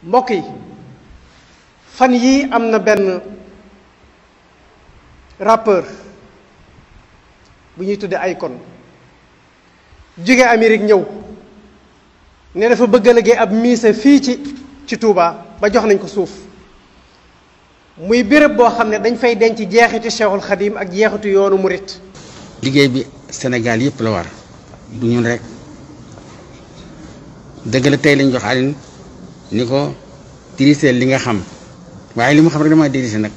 mbokk yi fan yii am na benn rappeur bu ñuy tudde Akon jóge Amérique ñëw ne dafa bëgg a liggéey ab mise fii ci Touba ba jox nañ ko suuf muy béréb boo xam ne dañ fay denc jeexiti Cheikhul Khadim ak jeexitu yoonu murit. liggéey bi Sénégal yëpp la war du ñun rek dëgg la tey lañ jox Alioune ni ko dirigé li nga xam waaye li mu xam rek damay dirigé nag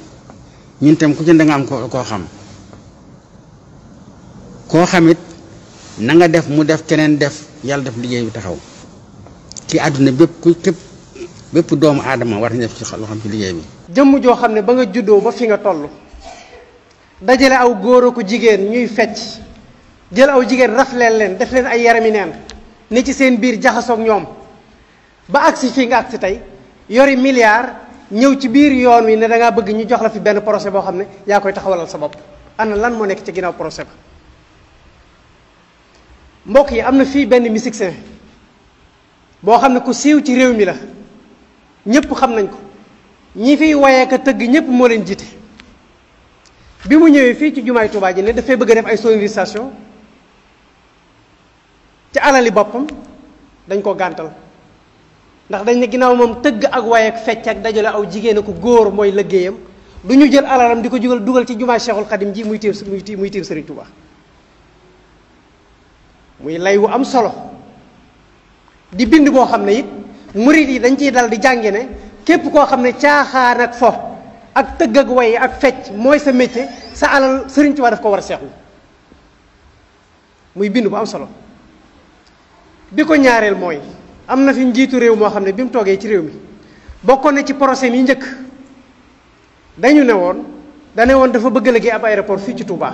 ñun tam ku ci da nga am koo xam koo xamit na nga def mu def keneen def yàlla def liggéey bi taxaw ci àdduna bépp doomu aadama war nañ def ci loo xam ci liggéey bi. jëmm joo xam ne ba nga juddoo ba fi nga toll dajale aw góor ak jigéen ñuy fecc jël aw jigéen rafleel leen def leen ay yarami neen ne ci seen biir jaxasoog ñoom ba agsi fii nga agsi tey yori milliard ñëw ci biir yoon wi ne da ngaa bëgg ñu jox la fi benn projet boo xam ne yaa koy taxawalal sa bopp. ana lan moo nekk ci ginnaaw projet ba mbokk yi am na fii benn musicien boo xam ne ku siiw ci réew mi la ñëpp xam nañ ko ñi fiy woyee ka tëgg ñëpp moo leen jiite bi mu ñëwee fii ci jumaay Tuubaa ji ne dafay bëgg a def ay sonorisation ci alali boppam dañ ko gàntal ndax dañ ne ginnaaw moom tëgg ak waye ak fecc ak dajale aw jigéen ak góor mooy liggéeyam du ñu jël alalam di ko dugal ci jumaay Cheikhul Khadim ji muy tiir Serigne Touba muy lay wu am solo di bind boo xam ne it murit yi dañ ciy dal di jànge ne képp koo xam ne caaxaan ak fo ak tëgg ak way ak fecc mooy sa métier sa alal Serigne Touba daf ko war a seexlu muy bind bu am solo bi ko ñaareel mooy am na fi njiitu réew moo xam ne bi mu toogee ci réew mi bokkoon na ci procès yi njëkk dañu ne woon dafa bëgg a liggéey ab aéroport fii ci Touba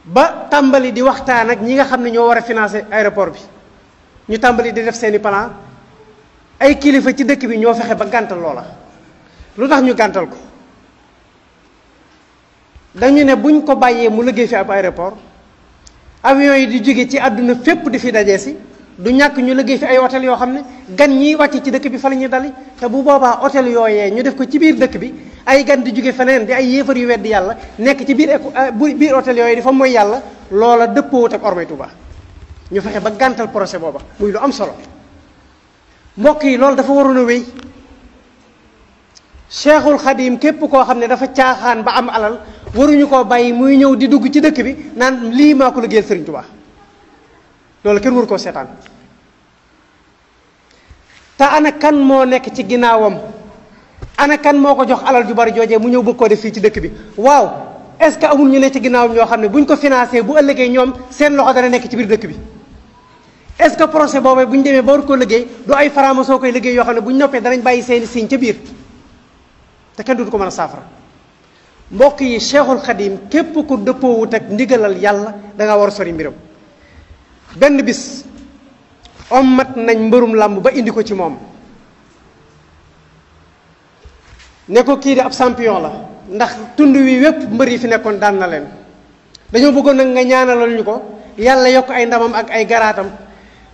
ba tàmbali di waxtaan ak ñi nga xam ne ñoo war a financer aéroport bi ñu tàmbali di def seeni plan ay kilifa ci dëkk bi ñoo fexe ba gàntal loola lu tax ñu gàntal ko dañu ne buñ ko bàyyee mu liggéey fi ab aéroport avion yi di jóge ci àdduna fépp di fi dajee si du ñàkk ñu liggéey fi ay hôtel yoo xam ne gan ñiy wàcc ci dëkk bi fa la ñuy dali te bu boobaa hôtel yooyee ñu def ko ci biir dëkk bi ay gan di jóge feneen di ay yéefar yu weddi yàlla nekk ci biir hôtel yooyu di fa mooy yàlla loola dëppoowut ak ormay Tuuba ñu fexe ba gàntal projet booba muy lu am solo mbokk yi loolu dafa waroon a wéy Cheikhul Khadim képp koo xam ne dafa caaxaan ba am alal waruñu koo bàyyi muy ñëw di dugg ci dëkk bi naan lii maa ko liggéeyal Serigne Touba loolu kenn waru koo seetaan te ana kan moo nekk ci ginnaawam ana kan moo ko jox alal ju bari joojee mu ñëw bëgg koo def fii ci dëkk bi waaw est-ce que amul ñu ne ci ginnaawam ñoo xam ne buñ ko financé bu ëllëgee ñoom seen loxo dana nekk ci biir dëkk bi est-ce que projet boobee bu ñu demee ba war koo liggéey du ay farama soo koy liggéey yoo xam ne bu ñu noppee danañ bàyyi seeni signe ca biir te kenn du ko mën a saafara mbokk yi Cheikhul Khadim képp ku dëppoowut ak ndigalal yàlla da nga war a sori mbiram benn bis ommat nañ mbërum làmb ba indi ko ci moom ne ko kii de ab champion la ndax tund wi wépp mbër yi fi nekkoon daan na leen dañoo bëggoon nag nga ñaanalal ñu ko yàlla yokk ay ndamam ak ay garaatam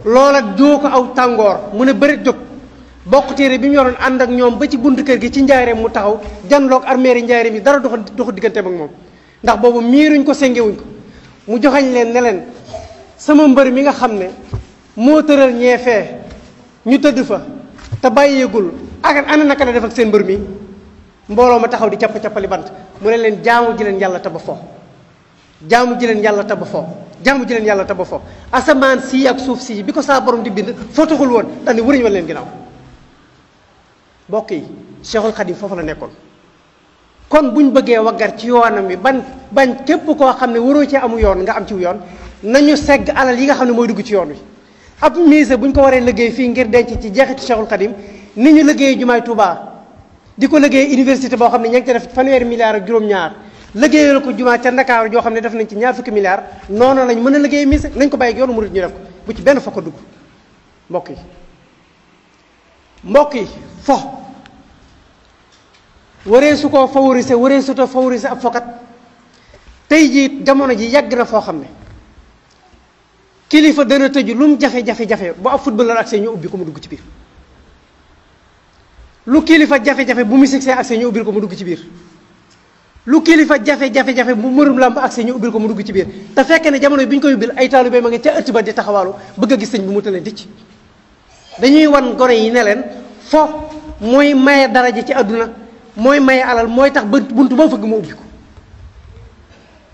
loola joo ko aw tàngoor mu ne bëri jóg bokk téere bi mu yoroon ànd ak ñoom ba ci buntu kër gi ci njaareem mu taxaw janloog armeeri njaareem yi dara doxu digganteem ak moom ndax boobu miiruñ ko sengewuñ ko mu joxañ leen ne leen sama mbër mi nga xam ne moo tëral ñeefee ñu tëdd fa te bàyyeegul ak ana naka la def ak seen mbër mi mbooloo ma taxaw di cappa-cappali bant mu ne leen jaamu ji leen yàlla te ba fo jaamu ji leen yàlla te ba fo jaamu ji leen yàlla te ba fo asamaan sii ak suuf sii bi ko saa borom di bind foo taxul woon dax ni wëriñ wal leen ginnaaw mbokk yi Cheikhul Khadim foofu la nekkoon kon buñ bëggee waggar ci yoonam wi bañ képp koo xam ne waroo ci amu yoon nga am ci yoon nañu segg alal yi nga xam ne mooy dugg ci yoon wi ab mise buñ ko waree liggéey fii ngir denc ci jeexitu Cheikhul Khadim ni ñu liggéey jumaay Touba di ko liggéey université boo xam ne ña ngi ci def fanweeri milliards ak juróom-ñaar liggéeyal ko jumaa ca Ndakaaru joo xam ne def nañ ci ñaar fukki milliards noonu lañ mën a liggéey mise nañ ko bàyyi ak yoonu murid ñu def ko bu ci benn fokk dugg mbokk yi fo waree su koo favoriser waree su to favoriser ab fokat tey jii jamono ji yàgg na foo xam ne kilifa dana tëju lu mu jafe-jafe-jafe bu ab footballeur accès ñu ubbi ko mu dugg ci biir lu kilifa jafe-jafe bu musicien accès ñu ubbil ko mu dugg ci biir lu kilifa jafe-jafe-jafe bu mërum làmb accès ñu ubbil ko mu dugg ci biir te fekkee ne jamono bi ñu koy ubbil ay taalibe ma nga ca ëtt ba di taxawaalu bëgg a gis sëñ bi mu tëlee dicc dañuy wan gone yi ne leen fo mooy maye daraja ci àdduna mooy maye alal mooy tax ba buntu boo fëgg mu ubbi ko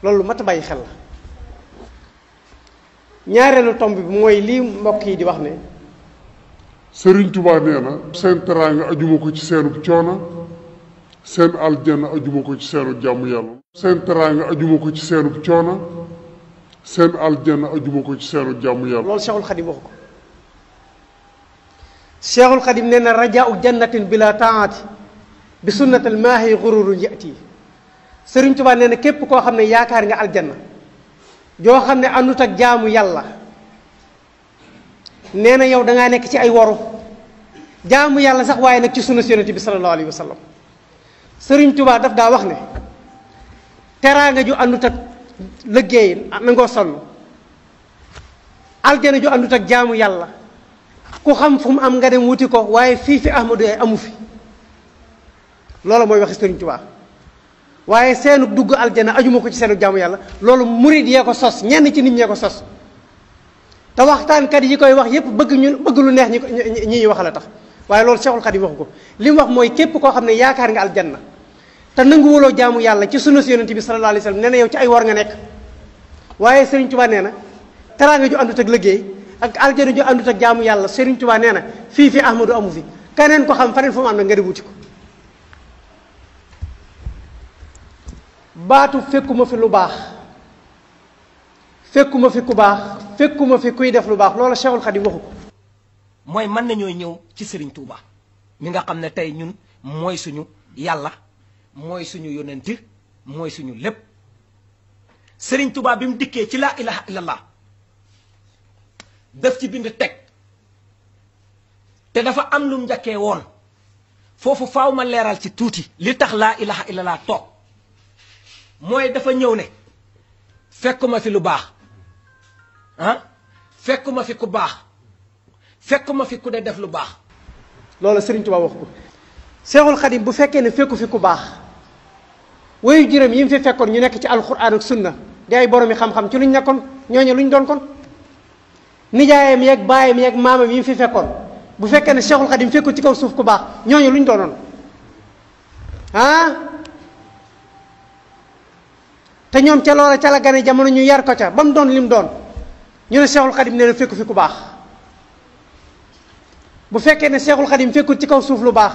loolu mat a bàyyi xel la ñaareelu tomb bi mooy lii mbokk yi di wax ne Sëriñ Tuubaa nee na seen teraanga ajuma ko ci seenu coono seen aljanna ajuma ko ci seenu jàmm yàlla seen teraanga ajuma ko ci seenu coono seen aljanna ajuma ko ci seenu jàmm yàlla loolu Cheikhul Khadim waxu ko Cheikhul Khadim nee na rajaau jannatin bila taati bi sunnatal maahi gururun yati Sëriñ Tuubaa nee na képp koo xam ne yaakaar nga aljanna joo xam ne àndut ak jaamu yàlla nee na yow dangaa nekk ci ay waru jaamu yàlla sax waaye nag ci sunna si yonent bi sallallahu alayhi wa sallam Sëriñ Tuubaa daf daa wax ne teraanga ju àndut ak liggéey nangoo sonn aljana ju àndut ak jaamu yàlla ku xam fu mu am nga dem wuti ko waaye fii fi Ahmadu ay amu fi loolu mooy waxi Sëriñ Tuubaa waaye seenu dugg aljana ajuma ko ci seenu jaamu yàlla loolu murid yee ko sos ñenn ci nit ñee ko sos te waxtaankat yi koy wax yépp bëgg lu neex ñi ñuy wax la tax waaye loolu Cheikhul Khadim waxu ko li mu wax mooy képp koo xam ne yaakaar nga aljanna te nanguwuloo jaamu yàlla ci sunna si yonent bi sallallahu alayhi wa sallam nee na yow ci ay war nga nekk waaye Serigne Touba nee na teraanga ju àndut ak liggéey ak aljana ju àndut ak jaamu yàlla Serigne Touba nee na fii fi Ahmadu amu fi keneen ko xam faneen fu mu am na nga di wuti ko baatu fekkuma fi lu baax fekkuma fi ku baax fekkuma fi kuy def lu baax loola Cheikhul Khadim waxu ko mooy mën nañoo ñëw ci Serigne Touba mi nga xam ne tey ñun mooy suñu yàlla mooy suñu yonent mooy suñu lépp Serigne Touba bi mu dikkee ci laa ilaha illallah def ci bind teg te dafa am lu mu njëkkee woon foofu faaw ma leeral ci tuuti li tax laa ilaha illallah toog mooy dafa ñëw ne fekkuma fi lu baax ah fekkuma fi ku baax fekkuma fi ku de def lu baax loolu Serigne Touba wax ko Cheikhul Khadim bu fekkee ne fekku fi ku baax wayu juróom yi mu fi fekkoon ñu nekk ci alquran ak sunna di ay borom yi xam-xam ci luñ nekkoon ñooñu luñ doon kon nijaayam yeeg baayam yeeg maamam yi mu fi fekkoon bu fekkee ne Cheikhul Khadim fekku ci kaw suuf ku baax ñooñu luñ doonoon ah te ñoom ca loola ca la gane jamono ñu yar ko ca ba mu doon lim doon ñu ne Cheikhul Khadim nee na fekku fi ku baax bu fekkee ne Cheikhul Khadim fekkul ci kaw suuf lu baax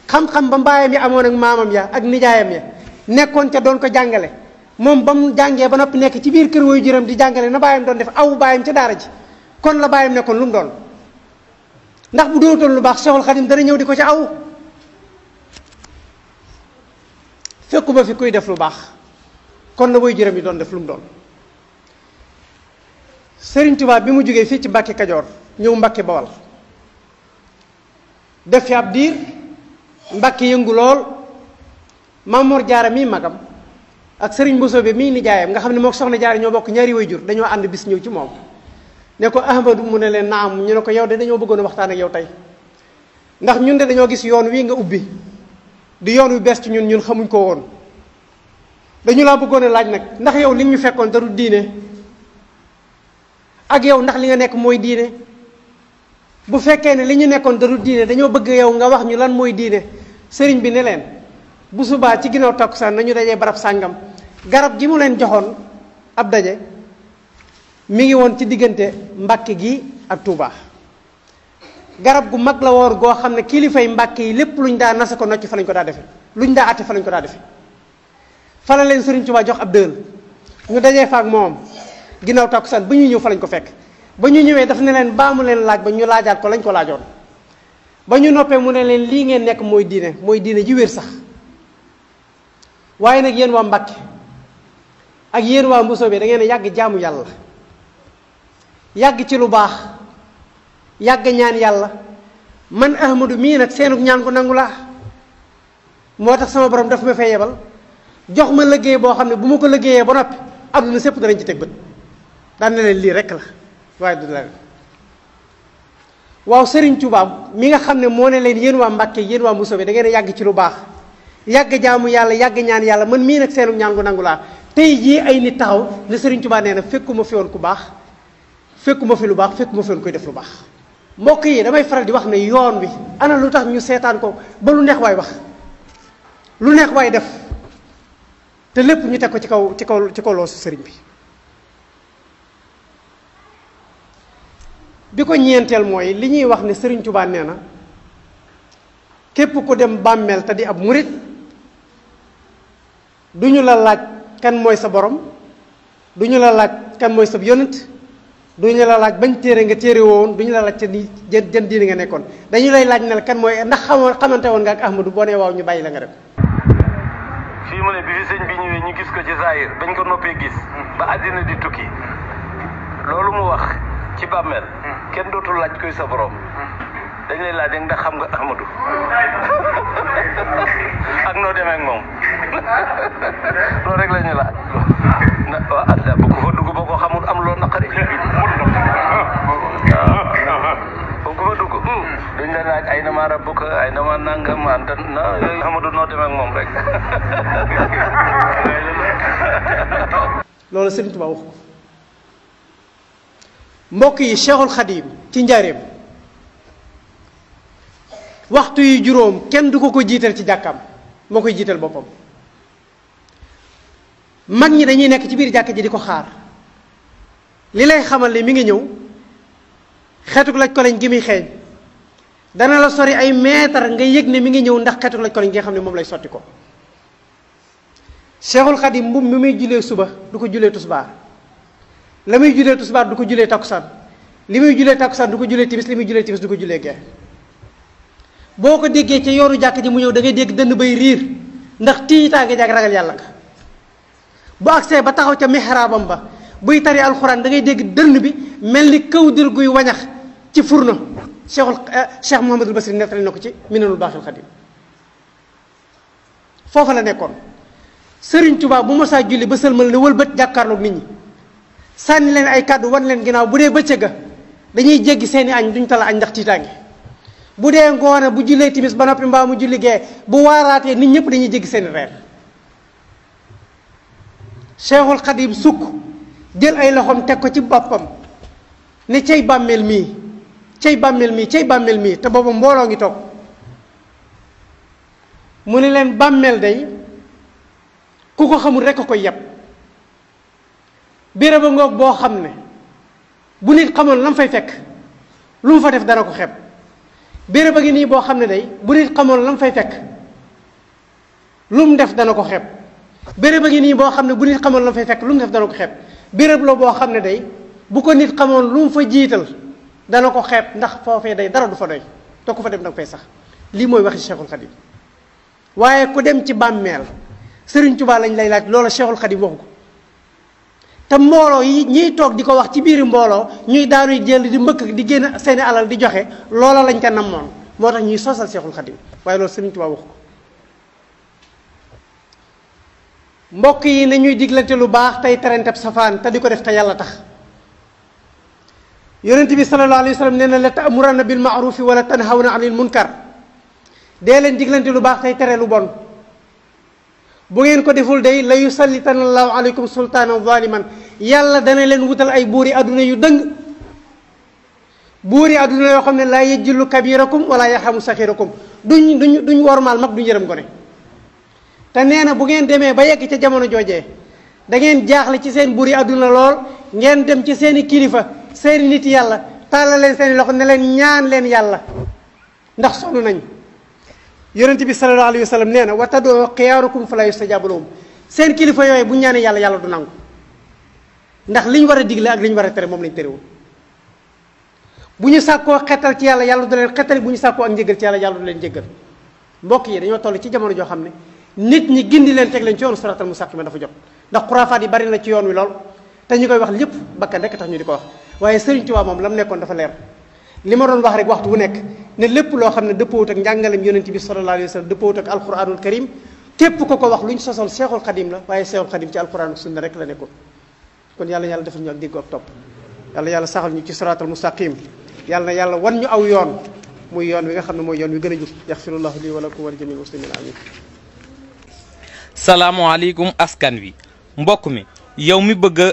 xam-xam ba mbaayam yi amoon ak maamam ya ak nijaayam ya nekkoon ca doon ko jàngale moom ba mu jàngee ba noppi nekk ci biir kër wayu juróom di jàngale na baayam doon def aw baayam ca daara ji kon la baayam nekkoon lu mu doon ndax bu dootoon lu baax Cheikhul Khadim dana ñëw di ko ca aw fekkuma fi kuy def lu baax kon la wayu juróom yi doon def lu mu doon Serigne Touba bi mu jógee fii ci Mbàkke Kajoor ñëw Mbàkke Bawal def fi ab diir Mbàkke yëngu lool Mamoor Jaara mii magam ak Serigne Mbusoobe mii nijaayam nga xam ne moo soxna Jaara ñoo bokk ñaari way jur dañoo ànd bis ñëw ci moom ne ko Ahmadu mu ne leen naam ñu ne ko yow de dañoo bëggoon a waxtaan ak yow tey ndax ñun de dañoo gis yoon wi nga ubbi di yoon wi bees ci ñun xamuñ ko woon dañu laa bëggoon a laaj nag ndax yow li ñu fekkoon da du diine ak yow ndax li nga nekk mooy diine bu fekkee ne li ñu nekkoon da du diine dañoo bëgg yow nga wax ñu lan mooy diine sëriñ bi ne leen bu subaa ci ginnaaw takkusaan nañu dajee barab sàngam garab gi mu leen joxoon ab daje mi ngi woon ci diggante Mbàkke gi ak Touba garab gu mag la woon goo xam ne kilifay Mbàkke yi lépp luñ daa nasa ko nocc fa lañ ko daa defe luñ daa àtte fa lañ ko daa defe fa la leen sëriñ Touba jox ab dël ñu dajee fa ak moom ginnaaw takkusaan ba ñuy ñëw fa lañ ko fekk ba ñu ñëwee daf ne leen baa mu leen laaj ba ñu laajaat ko lañ ko laajoon ba ñu noppee mu ne leen lii ngeen nekk mooy diine ji wér sax waaye nag yéen waa Mbàkke ak yéen waa Mbusoobe da ngeen a yàgg jaamu yàlla yàgg ci lu baax yàgg ñaan yàlla man Ahmadu mii nag seenug ñaan ko nangu laa moo tax sama borom daf ma fay yebal jox ma liggéey boo xam ne bu ma ko liggéeyee ba noppi àdduna sépp danañ ci teg bët daan ne leen lii rek la waaye du leneen. waaw Serigne Touba mi nga xam ne moo ne leen yéen waa Mbàkke yéen waa Mboussobé da ngeen a yàgg ci lu baax yàgg jaamu yàlla yàgg ñaan yàlla man mii nag seenu ñaan gu nangu laa tey jii ay nit taxaw ne Serigne Touba nee na fekkuma fi woon ku baax fekkuma fi lu baax fekkuma fi woon koy def lu baax. mbokk yi damay faral di wax ne yoon wi ana lu tax ñu seetaan ko ba lu neex waay wax lu neex waay def te lépp ñu teg ko ci kaw loosu sëriñ bi ko ñeenteel mooy li ñuy wax ne Sëriñ Tuubaa nee na képp ku dem bàmmeel te di ab murit du ñu la laaj kan mooy sa borom du ñu la laaj kan mooy sa yonent du ñu la laaj bañ téere nga téere woon du ñu la laaj ca ni jën diini nga nekkoon dañu lay laaj ne la kan mooy ndax xamante woon nga ak Ahmadu boo nee waaw ñu bàyyi la nga dem. fii mu ne bi fi sëñ bi ñëwee ñu gis ko ci zaahir bañ ko noppee gis ba àddina di tukki loolu mu wax ci bàmmeel kenn dootul laaj koy sa borom dañ lay laaj ndax xam nga Ahmadu ak noo demee ak moom loolu rek la ñu laaj waaw Allah bu ko fa dugg boo ko xamul am loo naqari boo ko fa dugg duñ la laaj ay na ma rabbuka ay na ma nangam anta na Ahmadu noo demee ak moom rek loolu Sëriñ Tuubaa wax ko mbokk yi Cheikhul Khadim ci njaareem waxtu yu juróom kenn du ko jiital ci jàkkaam moo koy jiital boppam mag ñi dañuy nekk ci biir jàkka ji di ko xaar li lay xamal ne mi ngi ñëw xetuk laj koloñ gi muy xeeñ dana la sori ay mètre nga yëg ne mi ngi ñëw ndax xetuk laj koloñ gi nga xam ne moom lay sotti ko Cheikhul Khadim mbub mi muy julee suba du ko julee tusbaar la muy julee tusbaar du ko julee takkusaan li muy julee takkusaan du ko julee timis li muy julee timis du ko julee gee boo ko déggee ca yoonu jàkk ji mu ñëw da ngay dégg dënn bay riir ndax tiitaange jaag ragal yàlla nga bu agsee ba taxaw ca mihraabam ba buy tari alxuraan da ngay dégg dënn bi mel ni kawdir guy wañax ci furna Cheikh Mouhamadul Basri nettali na ko ci Minanul Baaxil Xadim foofa la nekkoon Sëriñ Tuubaa bu mosaa julli ba sëlmal ne wëlbët jàkkaarloog nit ñi sànni leen ay kàddu wan leen ginnaaw bu dee bëccëga dañuy jéggi seeni añ duñ tala añ ndax tiitaange bu dee ngoone bu jullee timis ba noppi mbaa mu julli gee bu waaraatee nit ñëpp dañuy jéggi seeni reer Cheikhul Khadim sukk jël ay loxoom teg ko ci boppam ne cay bàmmeel mii cay bàmmeel mii cay bàmmeel mii te boobu mbooloo ngi toog mu ne leen bàmmeel day ku ko xamul rekk a koy yeb béréba ngoog boo xam ne bu nit xamoon lam fay fekk lu mu fa def dana ko xeeb béréba ngi nii boo xam ne day bu nit xamoon lam fay fekk lu mu def dana ko xeeb béréba ngi nii boo xam ne bu nit xamoon lam fay fekk lu mu def dana ko xeeb béréb la boo xam ne day bu ko nit xamoon lu mu fa jiital dana ko xeeb ndax foofee day dara du fa doy te ku fa dem danga fay sax lii mooy waxi Cheikhul Khadim waaye ku dem ci bàmmeel Sëriñ Tuubaa lañ lay laaj loola Cheikhul Khadim waxu ko te mbooloo yi ñiy toog di ko wax ci biir mbooloo ñuy daanuy jël di mbëkk di génn seeni alal di joxe loola lañ ca namoon moo tax ñuy sosal Cheikhul Khadim waaye loolu Sëriñ Tuubaa waxu ko mbokk yi na ñuy diglante lu baax tey terenteb safaan te di ko def te yàlla tax yonent bi sallallahu alayhi wa sallam nee na la ta'muranna bil ma'rufi wala tanhawna anil munkar dee leen diglante lu baax tey tere lu bon bu ngeen ko deful day la yusallitanna allahu alaykum sultaanan zaliman yàlla dana leen wutal ay buuri adduna yu dëng buuri adduna yoo xam ne laa yejjilu kabirakum wala yarhamu saxirakum duñ wormaal mag duñ yërëm gone te nee na bu ngeen demee ba yegg ca jamono joojee da ngeen jaaxle ci seen buuri adduna lool ngeen dem ci seeni kilifa seeni nit yàlla tàllal leen seeni loxo ne leen ñaan leen yàlla ndax sonn nañ yonent bi sallallahu alayhi wa sallam nee na wa tad'u xiyaarukum fala yustajabu lahum seen kilifa yooyu bu ñaanee yàlla yàlla du nangu ndax liñ war a digle ak liñ war a tere moom lañ terewul bu ñu sàkkoo xetal ci yàlla yàlla du leen xetali bu ñu sàkkoo ak njëgal ci yàlla yàlla du leen jéggal mbokk yi dañoo toll ci jamono joo xam ne nit ñi gindi leen teg leen ci yoonu siratal mustaqima dafa jot ndax xuraafaat yi bari na ci yoon wi lool te ñu koy wax lépp bakkan rek tax ñu di ko wax waaye Sëriñ Tuubaa moom la mu nekkoon dafa leer li ma doon wax rek waxtu bu nekk ne lépp loo xam ne dëppoowut ak njàngalem yonent bi sallallahu alayhi wa sallam dëppoowut ak alquranul karim képp ko wax lu ñu sosal Cheikhul Khadim la waaye Cheikhul Khadim ci alquran ak sunna rek la nekkoon kon yàlla defal ñu ak dégg ak topp yàlla yàlla saxal ñu ci siraatal mustaqim yàlla na yàlla wan ñu aw yoon muy yoon wi nga xam ne mooy yoon wi gën a jub yaxfirullahu lii wa lakum wa li jamil muslimin amin. salaamualeykum askan wi mbokk mi yow mi bëgg